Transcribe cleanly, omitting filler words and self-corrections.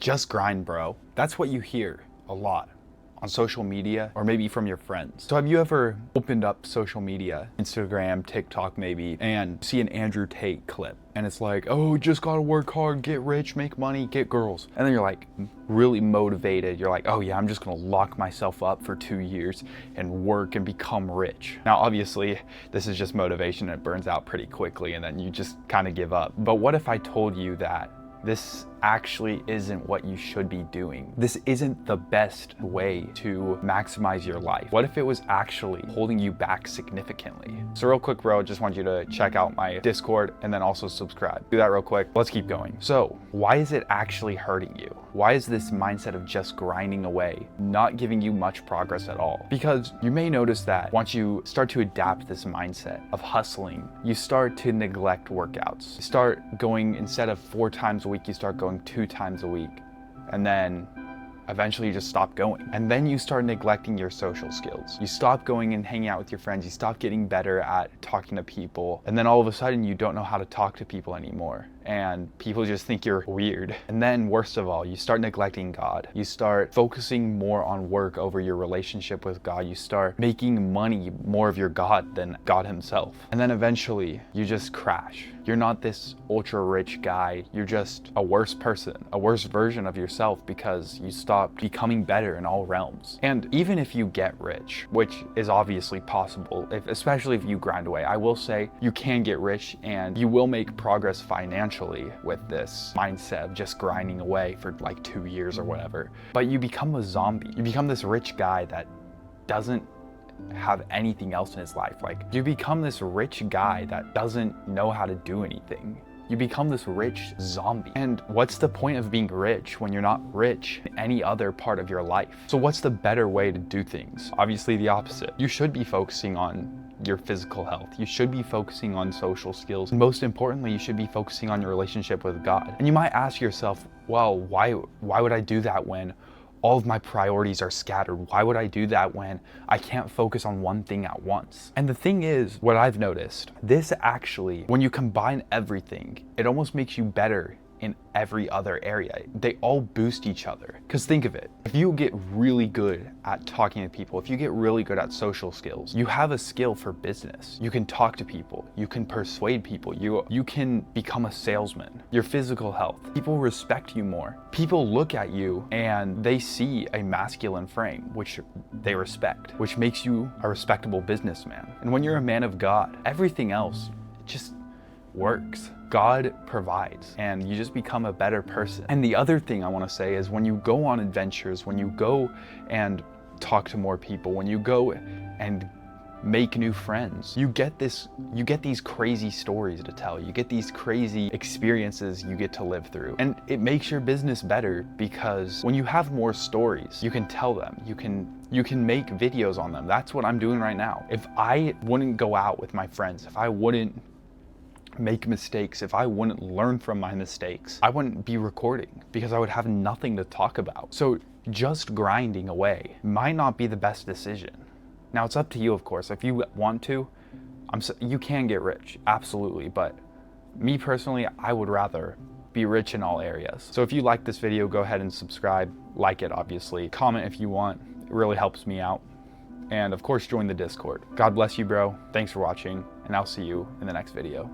Just grind, bro. That's what you hear a lot on social media or maybe from your friends. So have you ever opened up social media, Instagram, TikTok maybe, and see an Andrew Tate clip and it's like, oh, just gotta work hard, get rich, make money, get girls. And then you're like really motivated. You're like, oh yeah, I'm just gonna lock myself up for 2 years and work and become rich. Now, obviously, this is just motivation and it burns out pretty quickly and then you just kind of give up. But what if I told you that this actually isn't what you should be doing? This isn't the best way to maximize your life. What if it was actually holding you back significantly? So real quick, bro, just want you to check out my Discord and then also subscribe. Do that real quick. Let's keep going. So why is it actually hurting you? Why is this mindset of just grinding away not giving you much progress at all? Because you may notice that once you start to adapt this mindset of hustling, you start to neglect workouts. You start going, instead of 4 times a week, you start going 2 times a week. And then eventually you just stop going. And then you start neglecting your social skills. You stop going and hanging out with your friends. You stop getting better at talking to people. And then all of a sudden you don't know how to talk to people anymore. And people just think you're weird. And then worst of all, you start neglecting God. You start focusing more on work over your relationship with God. You start making money more of your God than God himself. And then eventually you just crash. You're not this ultra rich guy. You're just a worse person, a worse version of yourself because you stopped becoming better in all realms. And even if you get rich, which is obviously possible, especially if you grind away, I will say you can get rich and you will make progress financially with this mindset of just grinding away for like 2 years or whatever. But you become a zombie. You become this rich guy that doesn't have anything else in his life. Like, you become this rich guy that doesn't know how to do anything. You become this rich zombie. And what's the point of being rich when you're not rich in any other part of your life? So what's the better way to do things? Obviously the opposite. You should be focusing on your physical health. You should be focusing on social skills. Most importantly, you should be focusing on your relationship with God. And you might ask yourself, well, why would I do that when all of my priorities are scattered? Why would I do that when I can't focus on one thing at once? And the thing is, what I've noticed, this actually, when you combine everything, it almost makes you better in every other area. They all boost each other. Because think of it, if you get really good at talking to people, if you get really good at social skills, you have a skill for business. You can talk to people, you can persuade people, you can become a salesman. Your physical health, people respect you more. People look at you and they see a masculine frame, which they respect, which makes you a respectable businessman. And when you're a man of God, everything else just works. God provides and you just become a better person. And the other thing I want to say is when you go on adventures, when you go and talk to more people, when you go and make new friends, you get these crazy stories to tell. You get these crazy experiences you get to live through. And it makes your business better because when you have more stories, you can tell them, you can make videos on them. That's what I'm doing right now. If I wouldn't go out with my friends, if I wouldn't make mistakes, if I wouldn't learn from my mistakes, I wouldn't be recording because I would have nothing to talk about. So just grinding away might not be the best decision. Now it's up to you, of course. If you want to, you can get rich, absolutely. But me personally, I would rather be rich in all areas. So if you like this video, go ahead and subscribe, like it obviously, comment if you want, it really helps me out. And of course, join the Discord. God bless you, bro. Thanks for watching, and I'll see you in the next video.